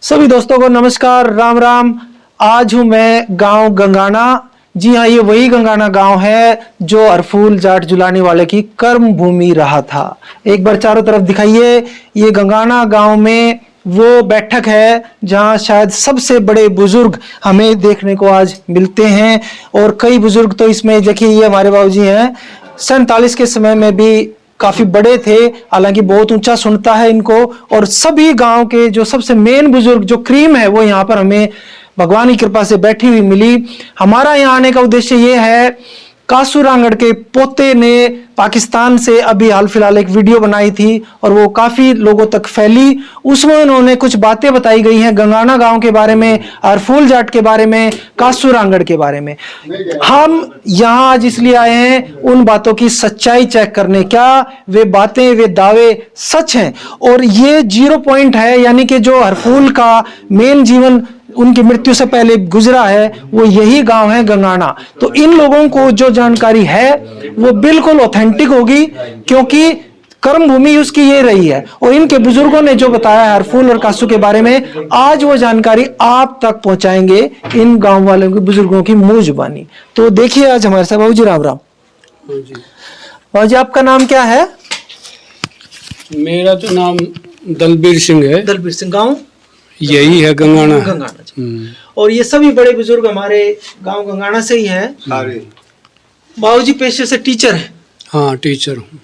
सभी दोस्तों को नमस्कार, राम राम। आज हूं मैं गांव गंगाना। जी हाँ, ये वही गंगाना गांव है जो हरफूल जाट जुलानी वाले की कर्म भूमि रहा था। एक बार चारों तरफ दिखाइए। ये गंगाना गांव में वो बैठक है जहां शायद सबसे बड़े बुजुर्ग हमें देखने को आज मिलते हैं। और कई बुजुर्ग तो इसमें देखिए, ये हमारे बाबूजी हैं, 47 के समय में भी काफी बड़े थे, हालांकि बहुत ऊंचा सुनता है इनको। और सभी गांव के जो सबसे मेन बुजुर्ग जो क्रीम है वो यहाँ पर हमें भगवान की कृपा से बैठी हुई मिली। हमारा यहाँ आने का उद्देश्य ये है, कासूरांगड़ के पोते ने पाकिस्तान से अभी हाल फिलहाल एक वीडियो बनाई थी और वो काफी लोगों तक फैली। उसमें उन्होंने कुछ बातें बताई गई हैं गंगाना गांव के बारे में, हरफूल जाट के बारे में, कासूरांगड़ के बारे में। हम यहाँ आज इसलिए आए हैं उन बातों की सच्चाई चेक करने, क्या वे बातें, वे दावे सच हैं। और ये 0 पॉइंट है, यानी कि जो हरफूल का मेन जीवन उनकी मृत्यु से पहले गुजरा है वो यही गांव है गंगाना। तो इन लोगों को जो जानकारी है वो बिल्कुल ऑथेंटिक होगी, क्योंकि कर्म भूमि उसकी ये रही है। और इनके बुजुर्गों ने जो बताया है हरफूल और कासू के बारे में, आज वो जानकारी आप तक पहुंचाएंगे इन गांव वालों के बुजुर्गों की मुंह जुबानी। तो देखिए, आज हमारे साथ बाबूजी राम राम। बाबूजी, आपका नाम क्या है? मेरा तो नाम दलबीर सिंह है। दलबीर सिंह। गांव यही है गंगाना। गंगाना। और ये सभी बड़े बुजुर्ग हमारे गांव गंगाना से ही हैं। बाबूजी पेशे से टीचर हैं। हाँ, टीचर हूँ।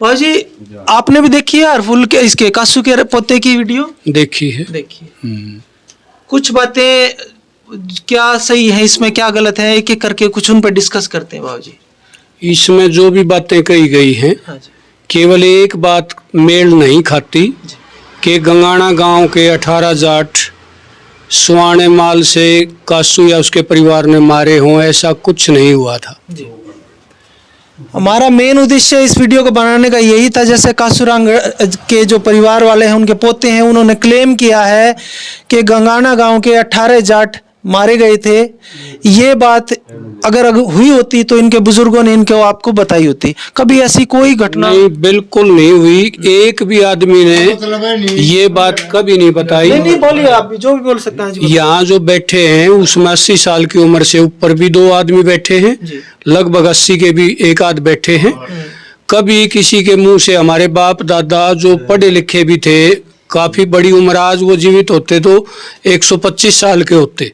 बाबूजी, आपने भी देखी है हरफूल के इसके कासू के पोते की वीडियो? देखी है। देखिए, कुछ बातें क्या सही है इसमें, क्या गलत है, एक एक करके कुछ उन पर डिस्कस करते हैं बाबूजी। इसमें जो भी बातें कही गई हैं, हाँ जी। केवल एक बात मेल नहीं खाती कि गंगाना गांव के 18 जाट सुवाने माल से कासू या उसके परिवार ने मारे हों, ऐसा कुछ नहीं हुआ था। जी। हमारा मेन उद्देश्य इस वीडियो को बनाने का यही था, जैसे कासूरांगड़ के जो परिवार वाले हैं, उनके पोते हैं, उन्होंने क्लेम किया है कि गंगाना गांव के 18 जाट मारे गए थे। ये बात अगर हुई होती तो इनके बुजुर्गों ने इनको आपको बताई होती। कभी ऐसी कोई घटना नहीं, बिल्कुल नहीं हुई। एक भी आदमी ने ये बात कभी नहीं बताई। नहीं, बोलिए, आप जो भी बोल सकते हैं। यहाँ जो बैठे हैं उसमें 80 साल की उम्र से ऊपर भी 2 आदमी बैठे हैं, लगभग 80 के भी एक आध बैठे हैं। कभी किसी के मुंह से, हमारे बाप दादा जो पढ़े लिखे भी थे, काफी बड़ी उम्र, आज वो जीवित होते तो 125 साल के होते,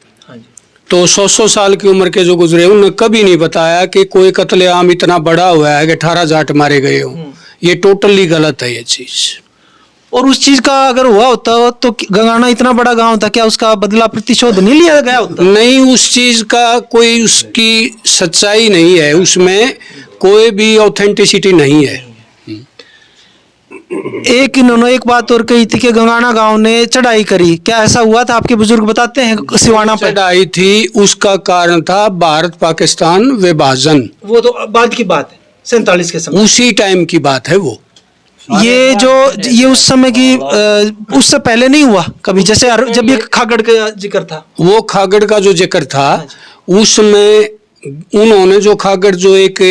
तो 100 साल की उम्र के जो गुजरे, उन्होंने कभी नहीं बताया कि कोई कत्लेआम इतना बड़ा हुआ है कि 18 जाट मारे गए हों। ये टोटली गलत है ये चीज। और उस चीज का अगर हुआ होता तो गंगाना इतना बड़ा गांव था, क्या उसका बदला प्रतिशोध नहीं लिया गया होता? नहीं, उस चीज का कोई उसकी सच्चाई नहीं है, उसमें कोई भी ऑथेंटिसिटी नहीं है। इन्होंने एक बात और कही थी कि गंगाना गांव ने चढ़ाई करी, क्या ऐसा हुआ था? आपके बुजुर्ग बताते हैं सिवाना पर चढ़ाई थी, उसका कारण था भारत पाकिस्तान विभाजन। वो तो बाद की बात है, 47 के समय, उसी टाइम की बात है वो। ये उस समय की, उससे पहले नहीं हुआ कभी? जैसे जब ये खागड़ का जिक्र था, वो खागड़ का जो जिक्र था, उसमें उन्होंने जो खागड़ जो एक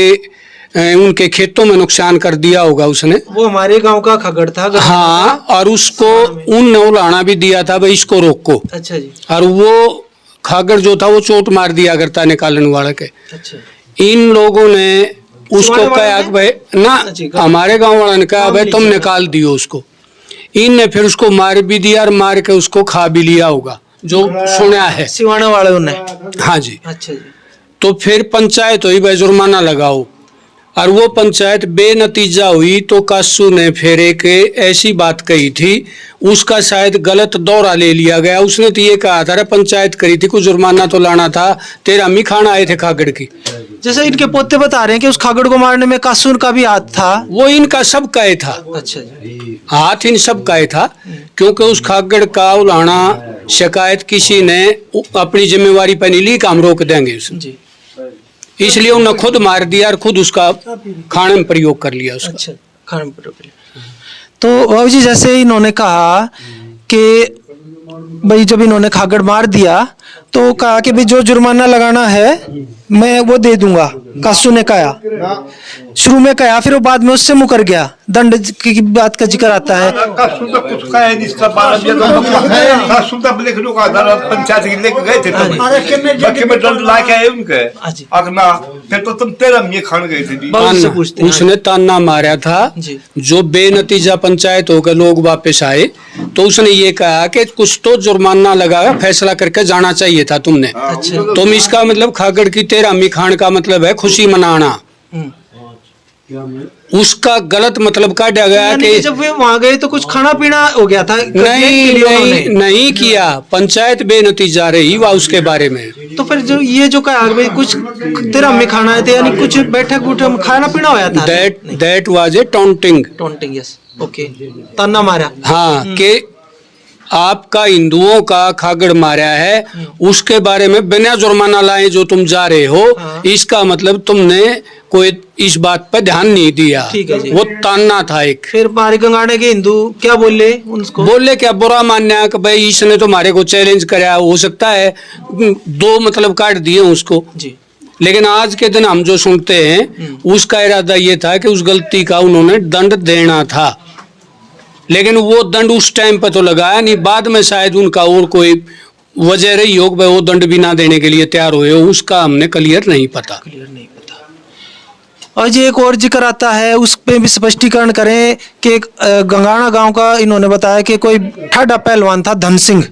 उनके खेतों में नुकसान कर दिया होगा उसने, वो हमारे गांव का खागड़ था। हाँ, और उसको उन उलाना भी दिया था भाई इसको रोको। अच्छा जी। और वो खागड़ जो था वो चोट मार दिया करता निकालने वाले के। अच्छा। इन लोगों ने उसको कहा कि भाई ना, हमारे गांव वाला ने कहा भाई तुम निकाल दियो उसको। इन ने फिर उसको मार भी दिया और मार के उसको खा भी लिया होगा, जो सुना है सिवाना वाले ने। हाँ जी। अच्छा जी। तो फिर पंचायत हुई भाई जुर्माना लगाओ, और वो पंचायत बेनतीजा हुई। तो कासू ने फिर एक ऐसी बात कही थी, उसका शायद गलत दौरा ले लिया गया। उसने तो ये कहा था पंचायत करी थी, कुछ जुर्माना तो लाना था, तेरा हम ही खाना आए थे खागड़ की। जैसे इनके पोते बता रहे हैं कि उस खागड़ को मारने में कासूर का भी हाथ था। वो इनका सब का ही था। अच्छा जी। हाथ इन सब का ही था, क्योंकि उस खागड़ का उलाना शिकायत किसी ने अपनी जिम्मेवारी पर नहीं ली कि हम रोक देंगे उसे, इसलिए उन्होंने खुद मार दिया और खुद उसका खाने में प्रयोग कर लिया उसका। अच्छा, खाने में प्रयोग कर लिया। तो बाबूजी, जैसे इन्होंने कहा कि भाई जब इन्होंने खागड़ मार दिया तो कहा कि भाई जो जुर्माना लगाना है मैं वो दे दूंगा, कासू ने कहा। शुरू में कहा, फिर वो बाद में उससे मुकर गया। दंड की बात का जिक्र आता है। कासू तो कुछ कहा नहीं, सब कासू तो लिख लो का पंचायत के लेके गए थे, बाकी में दंड ला के आए उनके अगना, फिर तो तुम तेरा में खान गए थे। उसने ताना मारा था, जो बेनतीजा पंचायत होकर लोग वापस आए तो उसने ये कहा कि कुछ तो जुर्माना लगा, फैसला करके जाना चाहिए था तुमने। तुम इसका मतलब खागड़ की तेरा मी खान का मतलब है खुशी मनाना। उसका गलत मतलब काटा गया कि जब वे वहां गए तो कुछ खाना पीना हो गया था। नहीं किया, पंचायत बेनतीजा रही वह उसके बारे में। तो फिर जो ये जो कहा भाई कुछ तेरा में खाना है, यानी कुछ बैठक उठक खाना पीना होया था। That was a taunting. Yes, okay, ताना मारा। हाँ, कि आपका हिंदुओं का खागड़ मारा है, उसके बारे में बिना जुर्माना लाए जो तुम जा रहे हो, इसका मतलब तुमने कोई इस बात पर ध्यान नहीं दिया। वो ताना था एक। फिर हमारे गंगाने के हिंदू क्या बोले उनको? बोले क्या बुरा मानना कि भाई इसने तो हमारे को चैलेंज कराया, हो सकता है दो मतलब काट दिए उसको जी। लेकिन आज के दिन हम जो सुनते हैं उसका इरादा ये था कि उस गलती का उन्होंने दंड देना था, लेकिन वो दंड उस टाइम पर तो लगाया नहीं, बाद में शायद उनका और कोई वजह रही हो वो दंड भी ना देने के लिए तैयार हुए हो, उसका हमने क्लियर नहीं पता। और जी एक और जिक्र आता है, उस पे भी स्पष्टीकरण करें कि गंगाना गांव का इन्होंने बताया कि कोई ठाडा पहलवान था धन सिंह,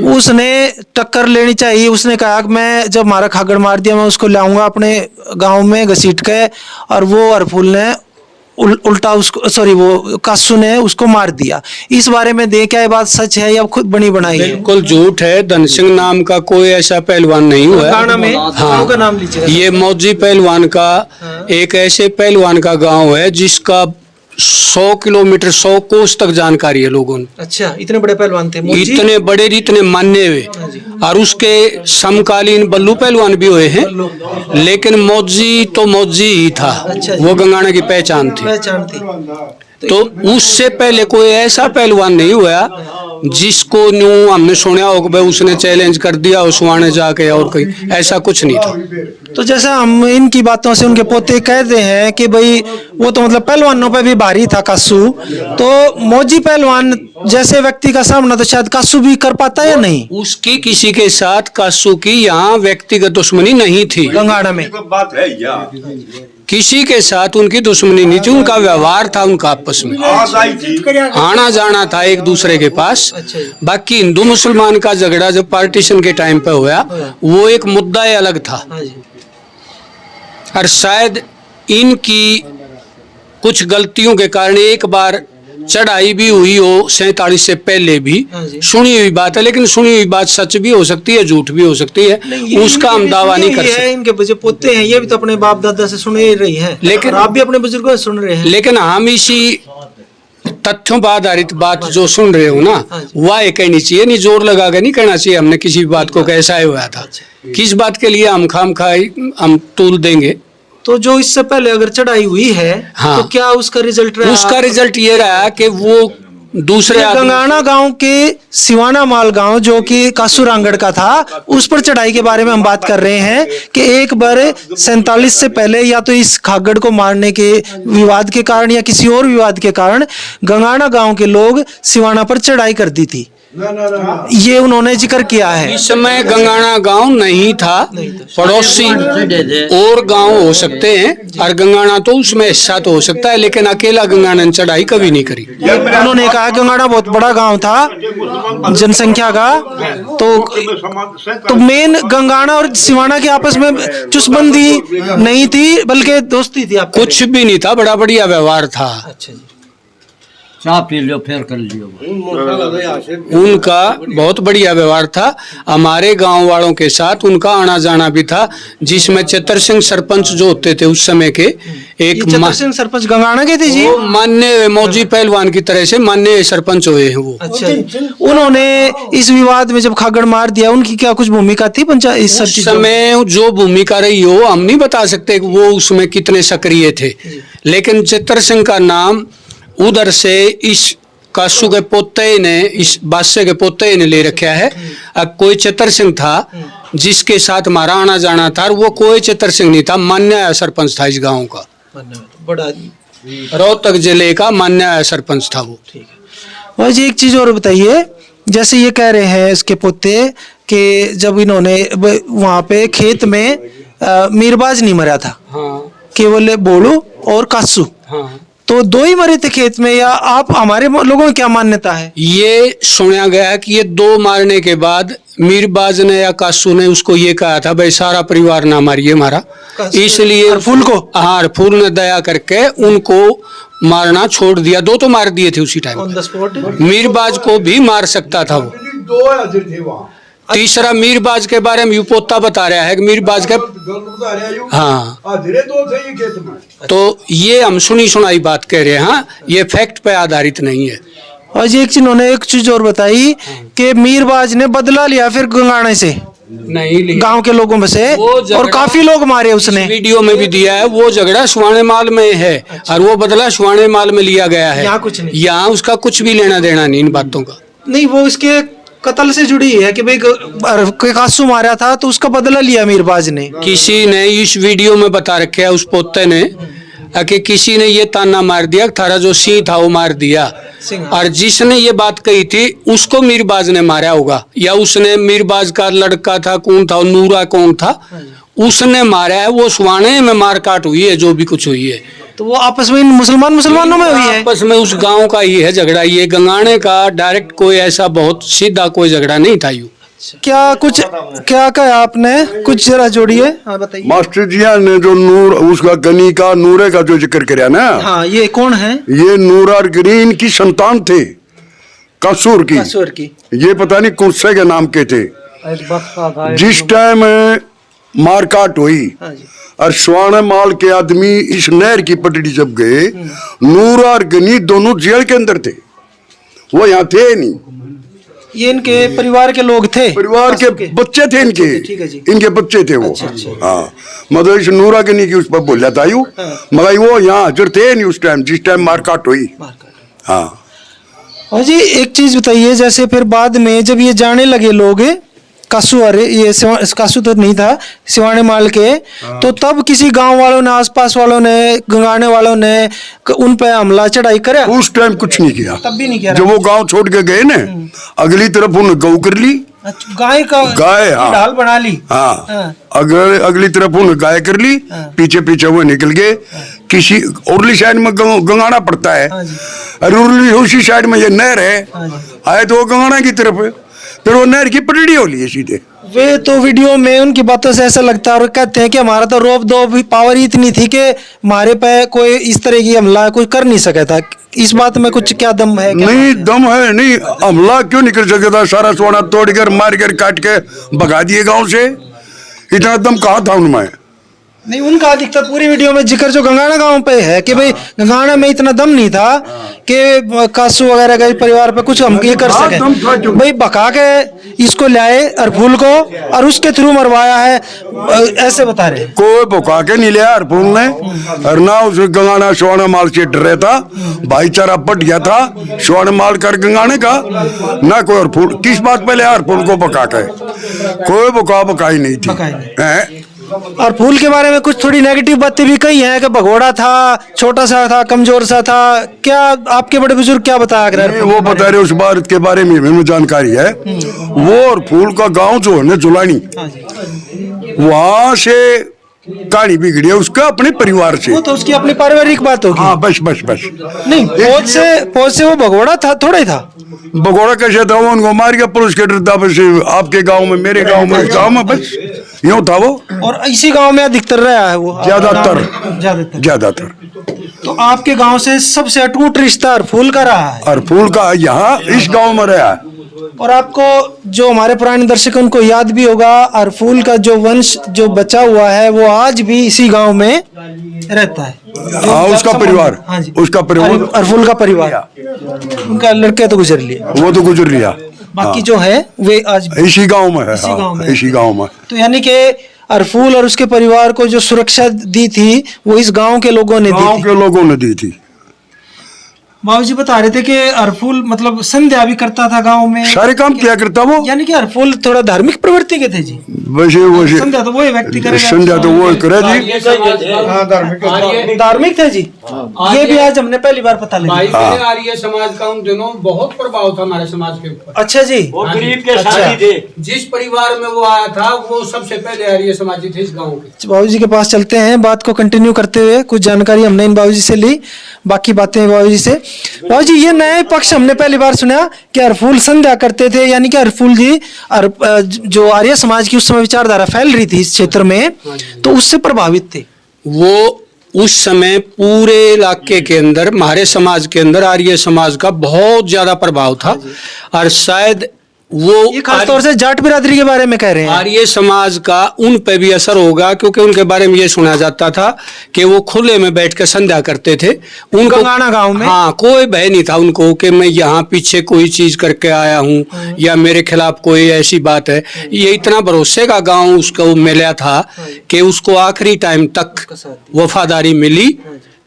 उसने टक्कर लेनी चाहिए। उसने कहा कि मैं जब हमारा खागड़ मार दिया मैं उसको लाऊंगा अपने गांव में घसीट के, और वो हरफूल ने उल्टा उसको, सॉरी वो कासू ने उसको मार दिया। इस बारे में देख क्या ये बात सच है या खुद बनी बनाई है? बिल्कुल झूठ है। धन सिंह नाम का कोई ऐसा पहलवान नहीं हुआ गाना में। हाँ, का नाम लीजिए। ये मौजी पहलवान का एक ऐसे पहलवान का गांव है जिसका 100 किलोमीटर 100 कोस तक जानकारी है लोगों ने। अच्छा, इतने बड़े पहलवान थे मौजी? इतने बड़े इतने मान्य हुए, और उसके समकालीन बल्लू पहलवान भी हुए हैं, लेकिन मौजी तो मौजी ही था। अच्छा, वो गंगाना की पहचान थी। तो उससे पहले कोई ऐसा पहलवान नहीं हुआ जिसको हमने सुना हो कि उसने चैलेंज कर दिया उस्माने जाके, और कोई ऐसा कुछ नहीं था। तो जैसा हम इनकी बातों से उनके पोते कहते हैं कि भाई वो तो मतलब पहलवानों पे भी भारी था कासू, तो मौजी पहलवान जैसे व्यक्ति का सामना तो शायद कासू भी कर पाता या नहीं? उसकी किसी के साथ कासू की यहाँ व्यक्तिगत दुश्मनी नहीं थी। गंगाना में बात है या किसी के साथ उनकी दुश्मनी नहीं थी, उनका व्यवहार था उनका आपस में आना जाना था एक दूसरे के पास। बाकी हिंदू मुसलमान का झगड़ा जब पार्टीशन के टाइम पे हुआ वो एक मुद्दा अलग था, और शायद इनकी कुछ गलतियों के कारण एक बार चढ़ाई भी हुई हो 47 से पहले भी। सुनी हुई बात है, लेकिन सुनी हुई बात सच भी हो सकती है झूठ भी हो सकती है, उसका हम दावा नहीं कर सकते। इनके जो पोते हैं ये भी तो अपने बाप दादा से सुन ही रही है, लेकिन आप भी अपने बुजुर्गों से सुन रहे हैं। लेकिन हम इसी तथ्यों पर आधारित बात जो सुन रहे हो ना, वह कहनी चाहिए, नहीं जोर लगा के नहीं कहना चाहिए हमने किसी बात को कैसा ही हुआ था, किस बात के लिए हम खाम खाई हम तूल देंगे। तो जो इससे पहले अगर चढ़ाई हुई है हाँ, तो क्या उसका रिजल्ट रहा? उसका रिजल्ट ये रहा कि वो दूसरे गंगाना गांव के सिवाना माल गांव जो कि कासूरांगड़ का था, उस पर चढ़ाई के बारे में हम बात कर रहे हैं कि एक बार 47 से पहले या तो इस खागड़ को मारने के विवाद के कारण या किसी और विवाद के कारण गंगाना गांव के लोग सिवाना पर चढ़ाई कर दी थी। ये उन्होंने जिक्र किया है। इस समय गंगाना गांव नहीं था, पड़ोसी और गांव हो सकते हैं, और गंगाना तो उसमें हिस्सा तो हो सकता है, लेकिन अकेला गंगाना ने चढ़ाई कभी नहीं करी। उन्होंने कहा गंगाना बहुत बड़ा गांव था जनसंख्या का, तो मेन गंगाना और सिवाना के आपस में चुस्बंदी नहीं थी बल्कि दोस्ती थी। कुछ भी नहीं था, बड़ा बढ़िया व्यवहार था। अच्छा जी, चाह पी लो फिर कर लियो। उनका बहुत बढ़िया व्यवहार था, हमारे गांव वालों के साथ उनका आना जाना भी था, जिसमें चतर सिंह सरपंच जो होते थे उस समय के, एक चतर सिंह सरपंच गंगाना के थे जी, मान्य मौजी पहलवान की तरह से मान्य सरपंच हुए हैं वो। अच्छा, उन्होंने इस विवाद में जब खागड़ मार दिया उनकी क्या कुछ भूमिका थी पंचायत इस सब समय? जो भूमिका रही हो हम नहीं बता सकते वो उसमें कितने सक्रिय थे, लेकिन चतर सिंह का नाम उधर से इस कासू के पोते ने, इस बादशाह के पोते ने ले रखा है। अब कोई चतर सिंह था जिसके साथ हमारा आना जाना था, और वो कोई चित्र सिंह नहीं था, मान्य सरपंच था इस गांव का, बड़ा आदमी। रोहतक जिले का मान्य सरपंच था वो। ठीक है। और जी एक चीज और बताइए, जैसे ये कह रहे हैं इसके पोते कि जब इन्होंने वहाँ पे खेत में मीरबाज नहीं मरा था, हाँ केवल बोलू और कासू, हाँ, तो दो ही मरे थे खेत में, या आप हमारे लोगों की क्या मान्यता है? ये सुना गया है कि ये दो मारने के बाद मीरबाज ने या कासू ने उसको ये कहा था भाई सारा परिवार ना मारिए हमारा, इसलिए हरफूल को, हाँ हरफूल ने दया करके उनको मारना छोड़ दिया। दो तो मार दिए थे उसी time, on the spot. Mirwaiz को भी मार सकता था वो। दो हाजिर थे वहाँ। तीसरा मीरबाज के बारे में पोता बता रहा है कि मीरबाज के, हाँ हाजिरे दो थे ये खेत में। तो ये हम सुनी सुनाई बात कह रहे हैं, हाँ ये फैक्ट पे आधारित नहीं है। और जी एक चीज उन्होंने एक चीज और बताई कि मीरबाज ने बदला लिया फिर गंगाने से, नहीं गांव के लोगों में से, वो झगड़ा- और काफी लोग मारे उसने। वीडियो में भी दिया है, वो झगड़ा सुवाने माल में है, और वो बदला सुवाने माल में लिया गया है। यहाँ कुछ नहीं, यहाँ उसका कुछ भी लेना देना नहीं इन बातों का। नहीं वो इसके कत्ल से जुड़ी है कि भाई कासू मारा था तो उसका बदला लिया मीरबाज ने। किसी ने इस वीडियो में बता रखे है उस पोते ने कि किसी ने ये ताना मार दिया, थारा जो सिंह था वो मार दिया, और जिसने ये बात कही थी उसको मीरबाज ने मारा होगा, या उसने मीरबाज का लड़का था कौन था, नूरा कौन था, उसने मारा है। वो सुवाने में मार काट हुई है जो भी कुछ हुई है, तो वो आपस में मुसलमानों में हुई है। आपस में उस गांव का ही है झगड़ा। ये गंगाने का डायरेक्ट कोई ऐसा बहुत सीधा कोई झगड़ा नहीं था। यूं क्या कहा आपने, कुछ जरा जोड़िए। हाँ बताइए। मास्टर जी ने जो नूर उसका गनी का नूरे का जो जिक्र किया ना, हाँ ये कौन है? ये नूर और ग्रीन की संतान थे, कसूर की। ये पता नहीं कुर्से के नाम के थे। जिस टाइम मारकाट हुई और स्वर्ण माल के आदमी इस नहर की पटड़ी जब गए, नूर और गनी दोनों जेल के अंदर थे, वो यहाँ थे नहीं। ये इनके परिवार के लोग थे, परिवार के बच्चे थे इनके, ठीक है जी। इनके बच्चे थे वो। हाँ मतलब इस नूरा गनी की उस पर बोला था यू, मगर वो यहाँ हाजिर थे नहीं उस टाइम जिस टाइम मारकाट हुई। हाँ। और जी एक चीज बताइए, जैसे फिर बाद में जब ये जाने लगे लोग कासू, अरे ये कासू तो नहीं था, सिवाने माल के, तो तब किसी गांव वालों ने, आसपास वालों ने, गंगाने वालों ने उन पे हमला चढ़ाई करा? उस टाइम कुछ नहीं किया, तब भी नहीं किया। जब वो गांव छोड़ के गए ना, अगली तरफ उन्हें गौ कर ली, गाय का हाँ ढाल बना ली। हाँ अगर अगली तरफ उन्हें गाय कर ली, पीछे पीछे वो निकल गए। किसी उर्ली साइड में गंगाना पड़ता है, और उर्ली उसी साइड में ये नहर है, आए तो वो गंगाना की तरफ है, फिर वो नहर की पटड़ी हो ली सीधे। वे तो वीडियो में उनकी बातों से ऐसा लगता है, और कहते हैं कि हमारा तो रोब दो पावर ही इतनी थी कि हमारे पे कोई इस तरह की हमला कोई कर नहीं सका था। इस बात में कुछ क्या दम है? नहीं दम है, नहीं हमला क्यों नहीं कर सके था? सारा सोना तोड़ कर मार कर काट के भगा दिए गांव से, इतना दम कहाँ था उनमें? नहीं उनका अधिकतर पूरी वीडियो में जिक्र जो गंगाना गांव पे है कि भाई गंगाना में इतना दम नहीं था कि कासू वगैरह का परिवार पे कुछ हम ये कर सके। भाई भगा के इसको लाए हरफूल को और उसके थ्रू मरवाया है, ऐसे बता रहे। कोई भुका के नहीं लिया हरफूल ने, और ना उस गंगाना स्वर्ण माल से डरे था, भाईचारा पट गया था स्वर्ण माल कर गंगाने का, ना कोई हरफूल। किस बात पे लिया हरफूल को भगा के? कोई भुकाई नहीं थी। और फूल के बारे में कुछ थोड़ी नेगेटिव बातें भी कही हैं कि भगोड़ा था, छोटा सा था, कमजोर सा था। क्या आपके बड़े बुजुर्ग क्या बताया कर रहे हैं? वो बता रहे उस बात के बारे में हमें जानकारी है। वो और फूल का गांव जो है ना जुलानी, वहां से कहानी बिगड़ी है उसका अपने परिवार से। वो तो उसकी अपनी पारिवारिक बात होगी। हाँ बस नहीं फौज से वो भगोड़ा था, थोड़ा ही था। भगोड़ा कैसे था? वो उनको मार गया पुलिस के डर था, बस आपके गांव में, मेरे गांव में, इस गांव में, बस यूं था वो। और इसी गांव में अधिकतर रहा है वो, ज्यादातर। तो आपके गांव से सबसे अटूट रिश्ता हरफूल का रहा है? हरफूल का यहाँ इस गांव में रहा है। और आपको जो हमारे पुराने दर्शक उनको याद भी होगा, हरफूल का जो वंश जो बचा हुआ है वो आज भी इसी गांव में रहता है। हाँ उसका परिवार, हाँ जी, उसका परिवार, हरफूल का परिवार। उनका लड़के तो गुजर लिए, वो तो गुजर लिया, बाकी जो है वे आज इसी गांव में है। इसी गांव में। तो यानी कि हरफूल और उसके परिवार को जो सुरक्षा दी थी वो इस गांव के लोगों ने दी थी। गांव के लोगों ने दी थी। बाबू जी बता रहे थे कि हरफूल मतलब संध्या भी करता था गांव में, सारे काम किया करता वो। यानी कि हरफूल थोड़ा धार्मिक प्रवृत्ति के थे जी। वैसे संध्या तो वही व्यक्ति करेगा, संध्या तो वो करे जी। धार्मिक थे जी। ये भी आज हमने पहली बार पता लगा। आर्य समाज का उन दिनों बहुत प्रभाव था हमारे समाज के ऊपर। अच्छा जी। वो गरीब के साथी थे। जिस परिवार में वो आया था वो सबसे पहले आर्य समाजी थे इस गांव के। बाबू जी के पास चलते हैं, बात को कंटिन्यू करते हुए। कुछ जानकारी हमने इन बाबू जी से ली, बाकी बातें बाबू जी से। बाबू जी ये नया पक्ष हमने पहली बार सुना कि हरफूल संध्या करते थे, यानी कि हरफूल जी जो आर्य समाज की उस समय विचारधारा फैल रही थी इस क्षेत्र में, तो उससे प्रभावित थे वो। उस समय पूरे इलाके के अंदर हमारे समाज के अंदर आर्य समाज का बहुत ज्यादा प्रभाव था। और शायद वो ये खासतौर से जाट बिरादरी के बारे में कह रहे हैं। आर्य समाज का उन पे भी असर होगा, क्योंकि उनके बारे में ये सुना जाता था कि वो खुले में बैठ कर संध्या करते थे। उनको गंगाना गांव में हाँ कोई भय नहीं था उनको कि मैं यहाँ पीछे कोई चीज करके आया हूँ या मेरे खिलाफ कोई ऐसी बात है। ये इतना भरोसे का गांव उसको मिला था कि उसको आखिरी टाइम तक वफादारी मिली,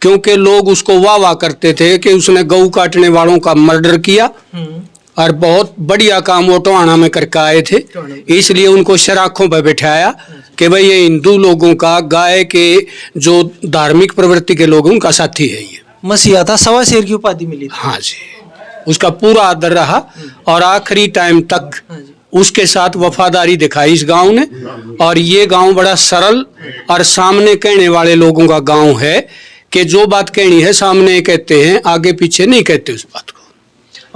क्योंकि लोग उसको वाह वाह करते थे कि उसने गऊ काटने वालों का मर्डर किया और बहुत बढ़िया काम वो टोहाना में करके आए थे। इसलिए उनको शराखों पर बिठाया कि भाई ये हिंदू लोगों का, गाय के जो धार्मिक प्रवृत्ति के लोग उनका साथी है। ये मसीहा था, सवा शेर की उपाधि मिली थी। हाँ जी, उसका पूरा आदर रहा और आखिरी टाइम तक उसके साथ वफादारी दिखाई इस गांव ने। और ये गांव बड़ा सरल और सामने कहने वाले लोगों का गांव है कि जो बात कहनी है सामने कहते हैं, आगे पीछे नहीं कहते उस बात को।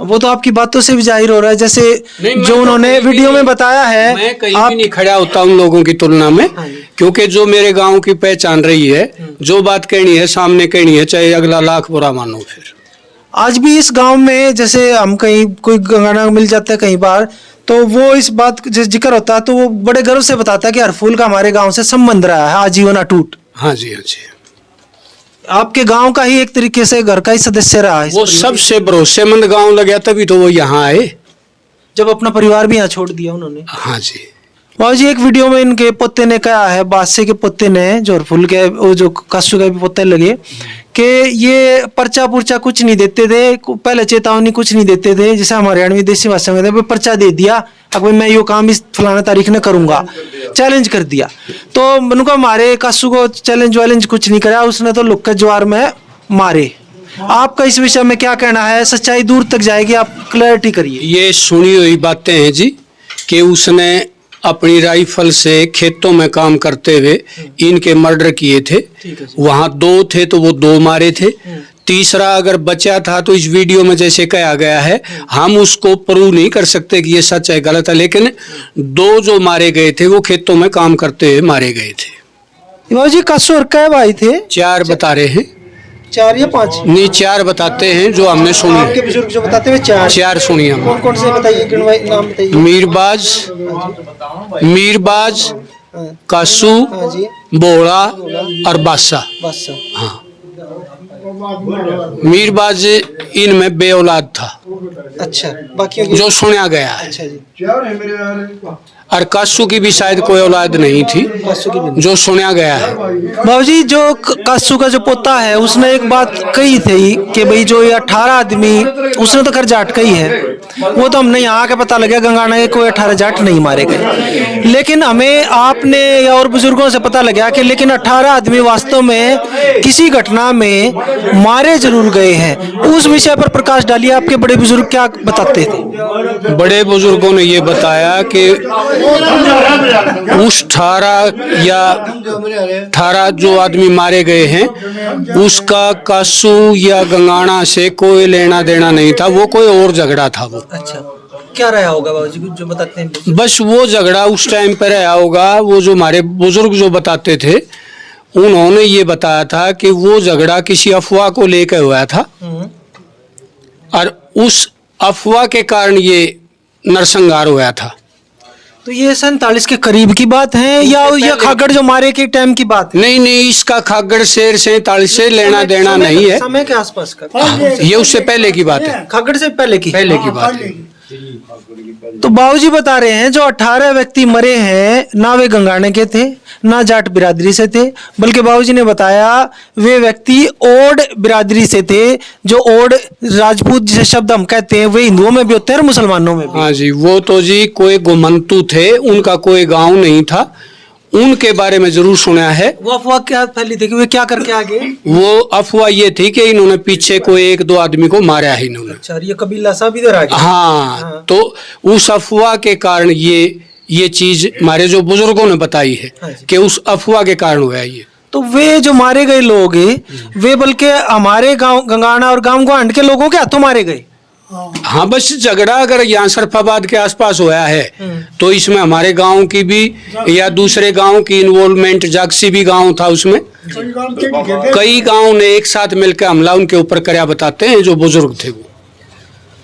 वो तो आपकी बातों से भी जाहिर हो रहा है, जैसे जो तो उन्होंने वीडियो में बताया है। मैं कहीं भी नहीं खड़ा होता उन लोगों की तुलना में, क्योंकि जो मेरे गांव की पहचान रही है, जो बात कहनी है सामने कहनी है, चाहे अगला लाख बुरा मानो। फिर आज भी इस गांव में जैसे हम कहीं कोई गंगाना मिल जाता है कई बार, तो वो इस बात जिक्र होता है तो वो बड़े गर्व से बताता है कि हरफूल का हमारे गांव से संबंध रहा है आजीवन अटूट। हाँ जी, हाँ जी। आपके गांव का ही एक तरीके से घर का ही सदस्य रहा है। वो सबसे भरोसेमंद गांव लगा, तभी तो वो यहाँ आए, जब अपना परिवार भी यहाँ छोड़ दिया उन्होंने। हाँ जी। बाबू जी एक वीडियो में इनके पोते ने कहा है, बादशाह के पोते ने, जो हरफूल के वो जो कासू के भी पोते लगे, कि ये पर्चा पुर्चा कुछ नहीं देते थे, पहले चेतावनी कुछ नहीं देते थे, जैसे हमारे हरियाणवी देसी भाषा में कहते पर्चा दे दिया, अब मैं यो काम इस फलाना तारीख में करूंगा, चैलेंज कर दिया। तो उनको हमारे कासू को चैलेंज कुछ नहीं करा, उसने तो लुक्का ज्वार में मारे। आपका इस विषय में क्या कहना है? सच्चाई दूर तक जाएगी, आप क्लैरिटी करिए। ये सुनी हुई बातें हैं जी कि उसने अपनी राइफल से खेतों में काम करते हुए इनके मर्डर किए थे। वहां 2 थे तो वो 2 मारे थे, तीसरा अगर बचा था तो इस वीडियो में जैसे कहा गया है, हम उसको प्रूव नहीं कर सकते कि ये सच है गलत है, लेकिन 2 जो मारे गए थे वो खेतों में काम करते हुए मारे गए थे। बाबू जी कासू और कै भाई थे? 4 बता रहे हैं, 4 या 5? नहीं 4 बताते हैं जो हमने सुनी। आपके बुजुर्ग जो बताते हुए 4 सुनी हम। कौन कौन से बताइए, नाम बताइए। मीरबाज, कासू, बोड़ा और बादशाह। हाँ, मीरबाज इनमें बे औलाद था। अच्छा, बाकी जो सुना गया है। अच्छा जी। और कासू की भी शायद कोई औलाद नहीं थी, जो सुना गया है। बाबूजी जो कासू का जो पोता है उसने एक बात कही थी कि भाई जो ये 18 आदमी, उसने तो खैर जाट कही है, वो तो हमने यहाँ के पता लगा गंगाना के कोई 18 जाट नहीं मारे गए, लेकिन हमें आपने या और बुजुर्गों से पता लगा कि लेकिन 18 आदमी वास्तव में किसी घटना में मारे जरूर गए हैं। उस विषय पर प्रकाश डालिए, आपके बड़े बुजुर्ग क्या बताते थे? बड़े बुजुर्गों ने ये बताया कि उस 18 जो आदमी मारे गए हैं उसका कासू या गंगाना से कोई लेना देना नहीं था, वो कोई और झगड़ा था। वो अच्छा, क्या रहा होगा बाबूजी जो बताते हैं? बस वो झगड़ा उस टाइम पर रहा होगा। वो जो हमारे बुजुर्ग जो बताते थे उन्होंने ये बताया था कि वो झगड़ा किसी अफवाह को लेकर हुआ था और उस अफवाह के कारण ये नरसंहार हुआ था। तो ये 47 के करीब की बात है या खागड़ जो मारे के टाइम की बात है? नहीं, इसका खागड़ शेर 47 से लेना देना नहीं है, समय के आसपास का। ये उससे पहले की बात है। खागड़ से पहले की बात है। तो बाबूजी बता रहे हैं जो 18 व्यक्ति मरे हैं ना वे गंगाने के थे ना जाट बिरादरी से थे, बल्कि बाबूजी ने बताया वे व्यक्ति ओड बिरादरी से थे। जो ओड राजपूत जिसे शब्द हम कहते हैं वे हिंदुओं में भी होते हैं और मुसलमानों में भी। हाँ जी, वो तो जी कोई गोमंतु थे, उनका कोई गांव नहीं था, उनके बारे में जरूर सुना है। वो अफवाह क्या फैली थी कि वे क्या करके आ गए? वो अफवाह ये थी कि इन्होंने पीछे कोई 1-2 आदमी को मारा है इन्होंने। अच्छा, ये कबीला सा भी इधर आ गया। हाँ, तो उस अफवाह के कारण ये चीज हमारे जो बुजुर्गों ने बताई है कि उस अफवाह के कारण हुआ है ये। तो वे जो मारे गए लोग वे बल्कि हमारे गांव गंगाना और गांव गोहांड के लोगों के हाथों मारे गए। हाँ, बस झगड़ा अगर यहाँ सरफाबाद के आसपास होया है तो इसमें हमारे गांव की भी या दूसरे गांव की इन्वॉल्वमेंट, जागसी भी गांव था उसमें, कई गांव ने एक साथ मिलकर हमला उनके ऊपर कराया बताते हैं जो बुजुर्ग थे वो।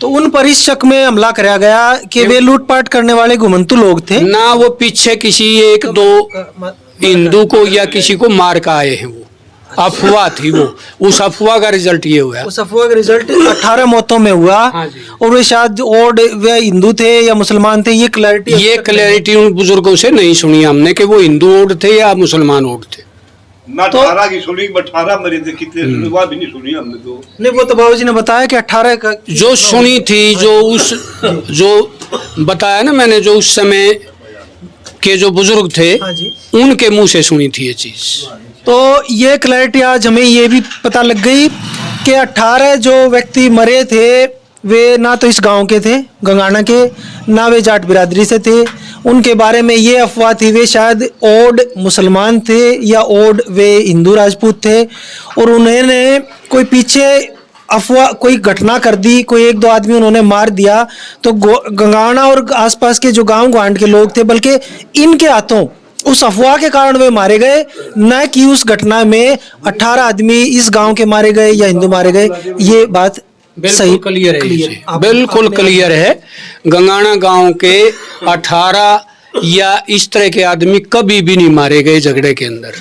तो उन पर इस शक में हमला कराया गया कि वे लूटपाट करने वाले घुमंतु लोग थे ना, वो पीछे किसी 1-2 हिंदू को या किसी को मार का आए हैं, वो अफवाह थी वो। उस अफवाह का रिजल्ट ये हुआ। उस अफवाह का रिजल्ट 18 मौतों में हुआ। हाँ जी। और वे शायद ओड वे हिंदू थे या मुसलमान थे, ये क्लैरिटी उन बुजुर्गों से नहीं सुनी हमने कि वो हिंदू ओड थे या मुसलमान ओड थे। ना 18 की सुनी, 18 मरे थे, कितने सुनी वो भी नहीं सुनी हमने तो। नहीं, वो तो बाबूजी ने बताया कि 18 का जो सुनी थी, जो बताया ना मैंने, जो उस समय के जो बुजुर्ग थे हाँ जी, उनके मुंह से सुनी थी ये चीज। तो ये क्लैरिटी आज हमें ये भी पता लग गई कि 18 जो व्यक्ति मरे थे वे ना तो इस गांव के थे गंगाना के, ना वे जाट बिरादरी से थे। उनके बारे में ये अफवाह थी वे शायद ओड मुसलमान थे या ओड वे हिंदू राजपूत थे, और उन्होंने कोई पीछे अफवाह कोई घटना कर दी, कोई 1-2 आदमी उन्होंने मार दिया। तो गंगाना और आसपास के जो गांव गोहांड के लोग थे बल्कि इनके हाथों उस अफवाह के कारण वे मारे गए, न कि उस घटना में 18 आदमी इस गांव के मारे गए या हिंदू मारे गए। ये बात सही क्लियर है, बिल्कुल क्लियर है। गंगाना गांव के 18 या इस तरह के आदमी कभी भी नहीं मारे गए झगड़े के अंदर,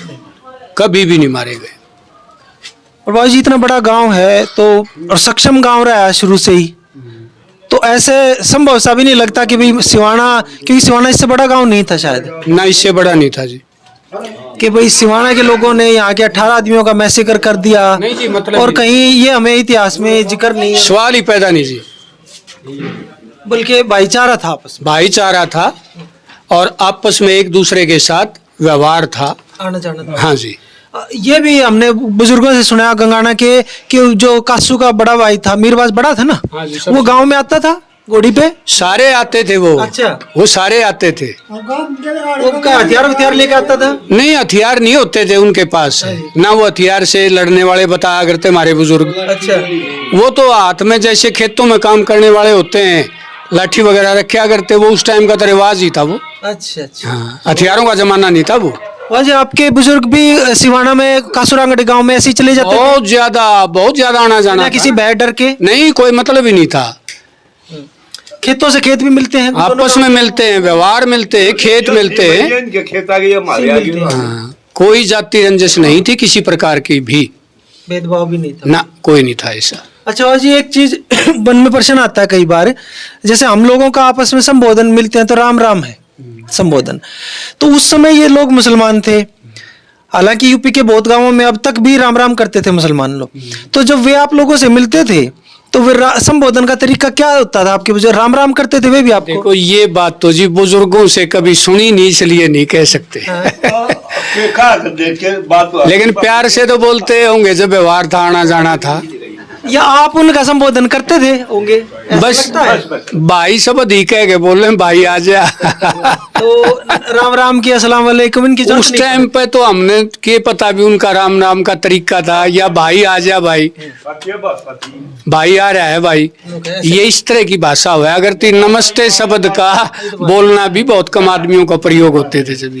कभी भी नहीं मारे गए। और बाबूजी इतना बड़ा गांव है तो, और सक्षम गांव रहा है शुरू से ही, तो ऐसे संभव सा भी नहीं लगता कि भाई सिवाना, क्योंकि सिवाना इससे बड़ा गांव नहीं था शायद। ना, इससे बड़ा नहीं था जी। कि भाई सिवाना के लोगों ने यहाँ के 18 आदमियों का मैसेकर कर दिया। नहीं जी, मतलब और कहीं ये हमें इतिहास में जिक्र नहीं है। सवाल ही पैदा नहीं जी, बल्कि भाईचारा था आपस में, भाईचारा था और आपस में एक दूसरे के साथ व्यवहार था, आना जाना था। हाँ जी। ये भी हमने बुजुर्गों से सुना गंगाना के कि जो कासू का बड़ा भाई था, मीरबाज बड़ा था ना, हाँ जी, वो गांव में आता था घोड़ी पे। सारे आते थे वो। अच्छा, वो सारे आते थे। वो क्या हथियार लेके आता था? नहीं, हथियार नहीं होते थे उनके पास, ना वो हथियार से लड़ने वाले बताया करते हमारे बुजुर्ग। अच्छा, वो तो हाथ में जैसे खेतों में काम करने वाले होते हैं लाठी वगैरह रखा करते, वो उस टाइम का तो रिवाज ही था वो। अच्छा अच्छा, हाँ, हथियारों का जमाना नहीं था वो। वैसे आपके बुजुर्ग भी सिवाना में कासुरांगड़ी गांव में ऐसे ही चले जाते थे? बहुत ज्यादा आना जाना, किसी भय डर के? नहीं, कोई मतलब ही नहीं था। खेतों से खेत भी मिलते हैं, आपस में मिलते हैं, व्यवहार मिलते हैं, खेत मिलते हैं। इनके खेत आ गए हमारे आ गए। हाँ, कोई जाति रंजिश नहीं थी किसी प्रकार की भी, भेदभाव भी नहीं था ना, कोई नहीं था ऐसा। अच्छा जी, एक चीज मन में प्रश्न आता है कई बार, जैसे हम लोगों का आपस में संबोधन मिलते हैं तो राम राम है संबोधन, तो उस समय ये लोग मुसलमान थे, हालांकि यूपी के बहुत गांवों में अब तक भी राम राम करते थे मुसलमान लोग। तो जब वे आप लोगों से मिलते थे तो वे संबोधन का तरीका क्या होता था? आपके बुजुर्ग राम राम करते थे वे भी आपको? देखो, ये बात तो जी बुजुर्गों से कभी सुनी नहीं, इसलिए नहीं कह सकते। लेकिन प्यार से तो बोलते होंगे जब व्यवहार था, आना जाना था। या आप उनका संबोधन करते थे होंगे? बस भाई सब अधिक कह के बोल रहे भाई आ जा। तो राम राम की अस्सलाम वालेकुम इनकी उस टाइम पे तो हमने के पता भी उनका राम राम का तरीका था, या भाई आ जा, भाई आ रहा है भाई, ये इस तरह की भाषा हुआ। अगर तो नमस्ते शब्द का बोलना भी बहुत कम आदमियों का प्रयोग होते थे जब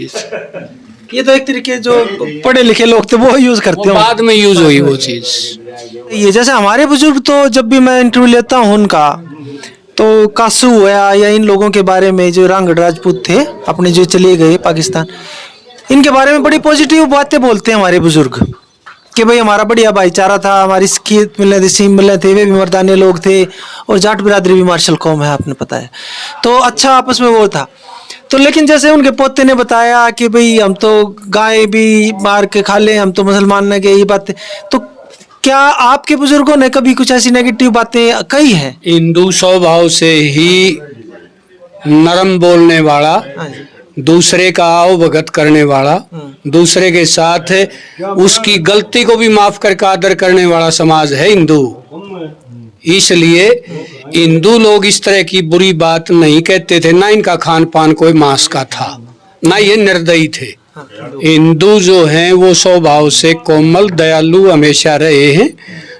ये तो एक तरीके जो पढ़े लिखे लोग थे वो यूज करते हैं, बाद में यूज हुई वो चीज। ये जैसे हमारे बुजुर्ग तो जब भी मैं इंटरव्यू लेता हूँ उनका, तो कासू हुआ या इन लोगों के बारे में जो रांगड़ राजपूत थे अपने जो चले गए पाकिस्तान, इनके बारे में बड़ी पॉजिटिव बातें बोलते हैं हमारे बुजुर्ग। कि भाई हमारा बढ़िया भाईचारा था, हमारी खेत मिलने थे, सीम मिलने थे, वे भी मर्दाने लोग थे और जाट बिरादरी भी मार्शल कौम है, आपने पता है, तो अच्छा आपस में वो था। तो लेकिन जैसे उनके पोते ने बताया कि भाई हम तो गाय भी मार के खा ले, हम तो मुसलमान ने, ये बात, तो क्या आपके बुजुर्गों ने कभी कुछ ऐसी नेगेटिव बातें कही हैं? हिंदू स्वभाव से ही नरम बोलने वाला, दूसरे का आवभगत करने वाला, दूसरे के साथ उसकी गलती को भी माफ करके आदर करने वाला समाज है हिंदू। इसलिए हिंदू लोग इस तरह की बुरी बात नहीं कहते थे, ना इनका खान पान कोई मांस का था, ना ये निर्दयी थे। हिंदू जो हैं वो स्वभाव से कोमल दयालु हमेशा रहे हैं,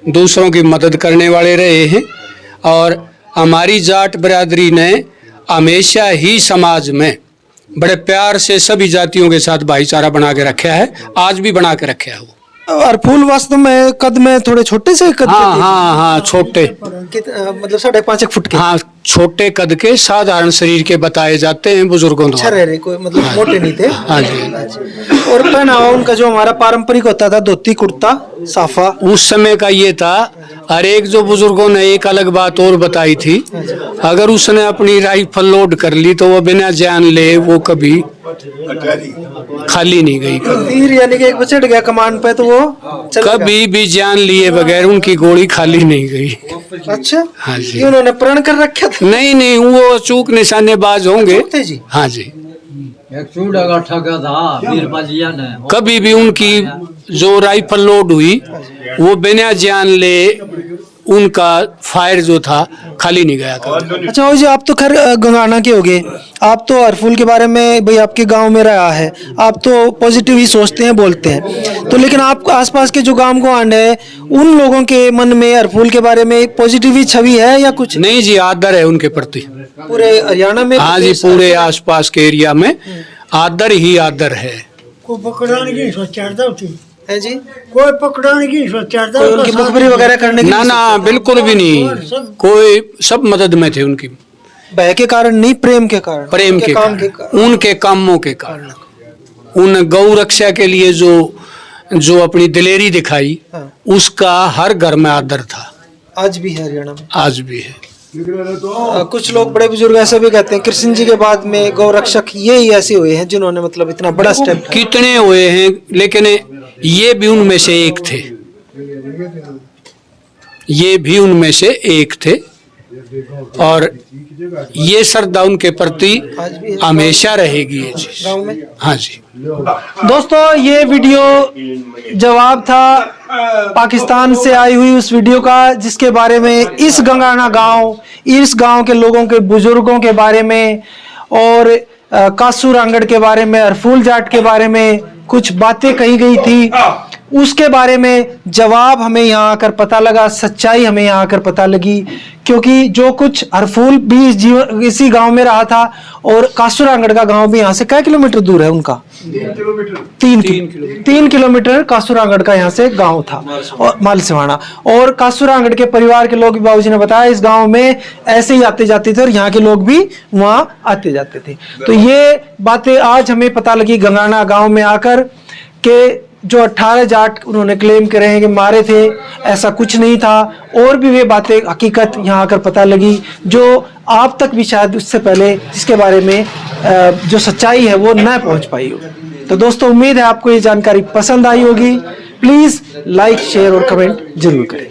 दूसरों की मदद करने वाले रहे हैं, और हमारी जाट बिरादरी ने हमेशा ही समाज में बड़े प्यार से सभी जातियों के साथ भाईचारा बना के रखा है, आज भी बना के रखा है वो। और फूल वास्तव में कद में थोड़े छोटे से कद हाँ के थे? हाँ, छोटे, मतलब 5.5 फुट के? हाँ, छोटे कद के साधारण शरीर के बताए जाते हैं बुजुर्गों अच्छा द्वारा। रहे, कोई मतलब मोटे नहीं थे। हाँ जी। और पहनावा उनका जो हमारा पारंपरिक होता था, धोती कुर्ता साफा, उस समय का ये था। हर एक जो बुजुर्गों ने एक अलग बात और बताई थी, अगर उसने अपनी राइफल लोड कर ली तो वो बिना जान ले वो कभी खाली नहीं गई। तीर यानी कि एक बचड़ गया कमान पे तो वो चलेगा। कभी भी जान लिए बगैर उनकी गोली खाली नहीं गई। अच्छा, हाँ जी। ये उन्होंने प्रण कर रखा था? नहीं नहीं, वो चूक निशानेबाज होंगे। थे जी। हाँ जी। एक चूड़ा का ठगा था बीरबाजिया ने, कभी भी उनकी जो राइफल लोड हुई वो बिना जान ले उनका फायर जो था खाली नहीं गया था। अच्छा जी, आप तो खैर गंगाना के हो गए, आप तो हरफूल के बारे में भाई आपके गांव में रहा है, आप तो पॉजिटिव ही सोचते हैं, बोलते हैं, तो लेकिन आप आसपास के जो गांव गुआंढ है उन लोगों के मन में हरफूल के बारे में पॉजिटिव ही छवि है या कुछ? नहीं जी, आदर है उनके प्रति पूरे हरियाणा में? हाँ जी, पूरे आसपास के एरिया में आदर ही आदर है। को पकड़ाने की सोचा होती है जी, कोई पकड़ाने की सोचा कोई उनकी मुखबरी वगैरह करने की? ना ना, बिल्कुल भी नहीं, कोई सब मदद में थे उनकी। भय के कारण नहीं, प्रेम के कारण, प्रेम के काम कारण, उनके कामों के कारण, उन गौ रक्षा के लिए जो अपनी दिलेरी दिखाई, हाँ। उसका हर घर में आदर था। आज भी है हरियाणा में? आज भी है। कुछ लोग बड़े बुजुर्ग ऐसे भी कहते हैं कृष्ण जी के बाद में गौ रक्षक ये ही ऐसे हुए हैं जिन्होंने मतलब इतना बड़ा स्टेप। कितने हुए हैं, लेकिन ये भी उनमें से एक थे, ये भी उनमें से एक थे, और ये श्रद्धा उनके प्रति हमेशा रहेगी ये चीज। गाँव में? हाँ जी। दोस्तों, ये वीडियो जवाब था पाकिस्तान से आई हुई उस वीडियो का जिसके बारे में इस गंगाना गांव, इस गांव के लोगों के बुजुर्गों के बारे में और कासूरांगड़ के बारे में, हरफूल जाट के बारे में कुछ बातें कही गई थी, उसके बारे में जवाब हमें यहाँ आकर पता लगा, सच्चाई हमें यहाँ आकर पता लगी। क्योंकि जो कुछ हरफूल भी इसी गांव में रहा था और कासूरांगड़ का गांव भी यहाँ से कई किलोमीटर दूर है उनका? 3 किलोमीटर कासूरांगड़ का यहाँ से गांव था, और मालसिवाड़ा। और कासूरांगड़ के परिवार के लोग भी बाबूजी ने बताया इस गांव में ऐसे ही आते जाते थे और यहाँ के लोग भी वहाँ आते जाते थे। तो ये बातें आज हमें पता लगी गंगाना गांव में आकर कि जो 18 जाट उन्होंने क्लेम करे हैं कि मारे थे, ऐसा कुछ नहीं था। और भी वे बातें हकीकत यहाँ आकर पता लगी जो आप तक भी शायद उससे पहले जिसके बारे में जो सच्चाई है वो न पहुँच पाई हो। तो दोस्तों, उम्मीद है आपको ये जानकारी पसंद आई होगी। प्लीज़ लाइक, शेयर और कमेंट जरूर करें।